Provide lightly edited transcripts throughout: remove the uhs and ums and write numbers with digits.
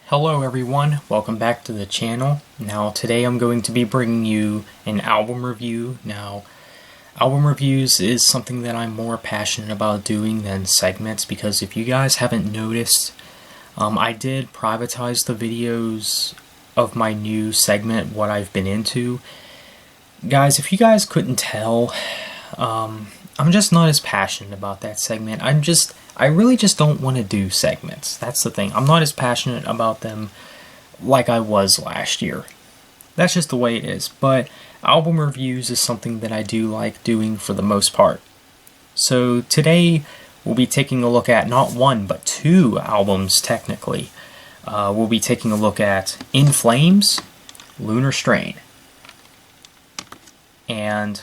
Hello everyone, welcome back to the channel. Now today I'm going to be bringing you an album review. Now album reviews is something that I'm more passionate about doing than segments, because if you guys haven't noticed, I did privatize the videos of my new segment, What I've Been Into. Guys, if you guys couldn't tell, I'm just not as passionate about that segment. I really just don't want to do segments. That's the thing. I'm not as passionate about them like I was last year. That's just the way it is. But album reviews is something that I do like doing for the most part. So today we'll be taking a look at not one, but two albums technically. We'll be taking a look at In Flames, Lunar Strain, and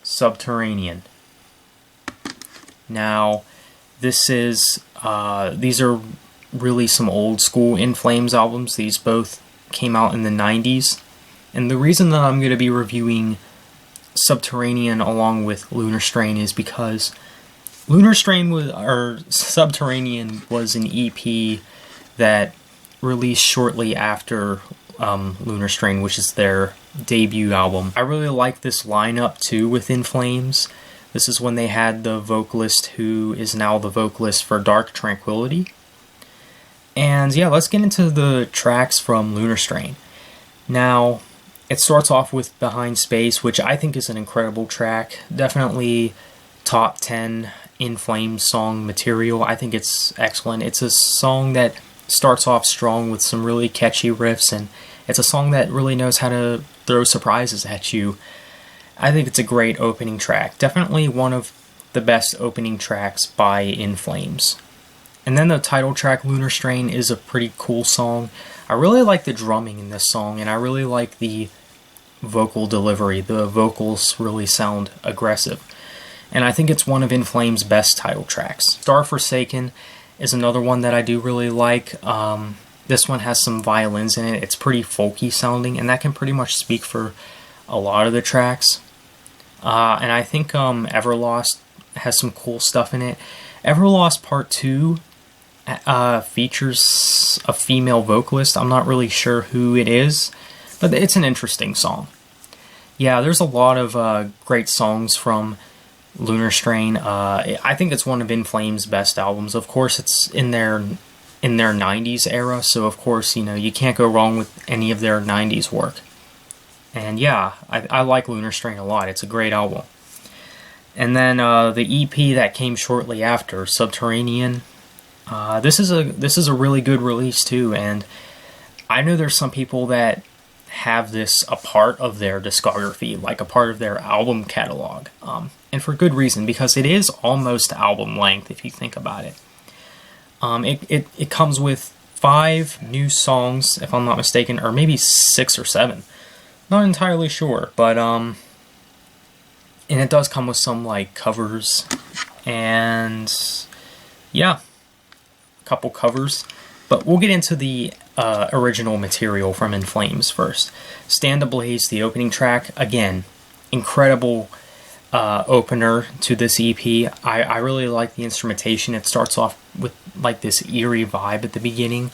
Subterranean. Now, these are really some old school In Flames albums. These both came out in the 90s. And the reason that I'm going to be reviewing Subterranean along with Lunar Strain is because Subterranean was an EP that released shortly after Lunar Strain, which is their debut album. I really like this lineup too with In Flames. This is when they had the vocalist who is now the vocalist for Dark Tranquillity. And yeah, let's get into the tracks from Lunar Strain. Now, it starts off with Behind Space, which I think is an incredible track. Definitely top 10 In Flames song material. I think it's excellent. It's a song that starts off strong with some really catchy riffs, and it's a song that really knows how to throw surprises at you. I think it's a great opening track. Definitely one of the best opening tracks by In Flames. And then the title track, Lunar Strain, is a pretty cool song. I really like the drumming in this song, and I really like the vocal delivery. The vocals really sound aggressive. And I think it's one of In Flames' best title tracks. Star Forsaken is another one that I do really like. This one has some violins in it. It's pretty folky sounding, and that can pretty much speak for a lot of the tracks. And I think Everlost has some cool stuff in it. Everlost Part 2 features a female vocalist. I'm not really sure who it is, but it's an interesting song. Yeah, there's a lot of great songs from Lunar Strain. I think it's one of In Flames' best albums. Of course, it's in their 90s era, so of course, you can't go wrong with any of their 90s work. And yeah, I like Lunar Strain a lot. It's a great album. And then the EP that came shortly after, Subterranean, this is a really good release too. And I know there's some people that have this a part of their discography, like a part of their album catalog, and for good reason, because it is almost album length if you think about it. It comes with 5 new songs, if I'm not mistaken, or maybe 6 or 7. Not entirely sure, but and it does come with some like covers, and yeah, a couple covers. But we'll get into the original material from In Flames first. Stand Ablaze, the opening track, again, incredible opener to this EP. I really like the instrumentation. It starts off with like this eerie vibe at the beginning.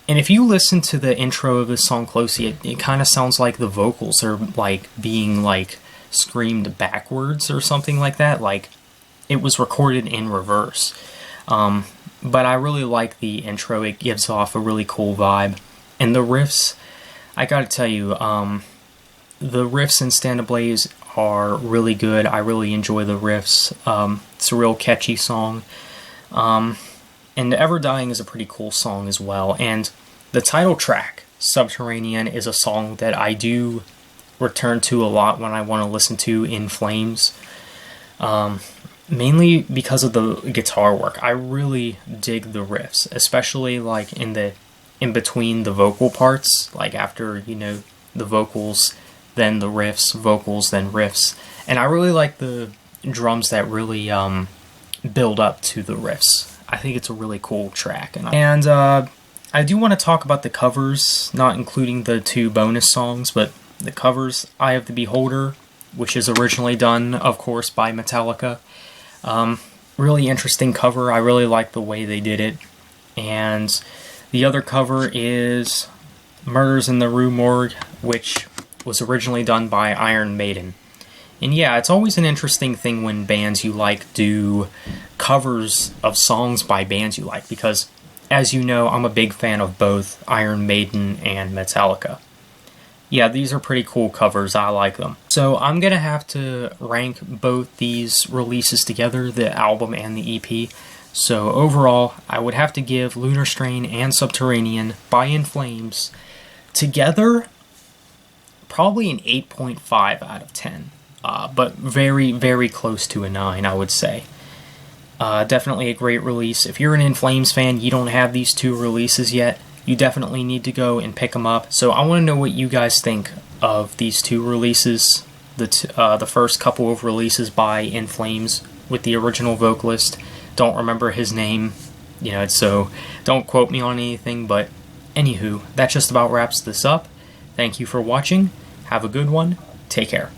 And if you listen to the intro of this song closely, it kind of sounds like the vocals are like being like screamed backwards or something like that. Like it was recorded in reverse. But I really like the intro. It gives off a really cool vibe. And the riffs, I gotta tell you, the riffs in Stand Ablaze are really good. I really enjoy the riffs. It's a real catchy song. And Ever Dying is a pretty cool song as well. And the title track, Subterranean, is a song that I do return to a lot when I want to listen to In Flames. Mainly because of the guitar work. I really dig the riffs, especially like in between the vocal parts, like after, the vocals, then the riffs, vocals, then riffs. And I really like the drums that really build up to the riffs. I think it's a really cool track. And I do want to talk about the covers, not including the 2 bonus songs, but the covers. Eye of the Beholder, which is originally done, of course, by Metallica. Really interesting cover. I really like the way they did it. And The other cover is Murders in the Rue Morgue, which was originally done by Iron Maiden. And yeah, it's always an interesting thing when bands you like do covers of songs by bands you like, because, as you know, I'm a big fan of both Iron Maiden and Metallica. Yeah, these are pretty cool covers. I like them. So I'm going to have to rank both these releases together, the album and the EP. So overall, I would have to give Lunar Strain and Subterranean by In Flames together probably an 8.5 out of 10. But very, very close to a 9, I would say. Definitely a great release. If you're an In Flames fan, you don't have these two releases yet, you definitely need to go and pick them up. So I want to know what you guys think of these two releases, the first couple of releases by In Flames with the original vocalist. Don't remember his name, so don't quote me on anything, but anywho, that just about wraps this up. Thank you for watching. Have a good one. Take care.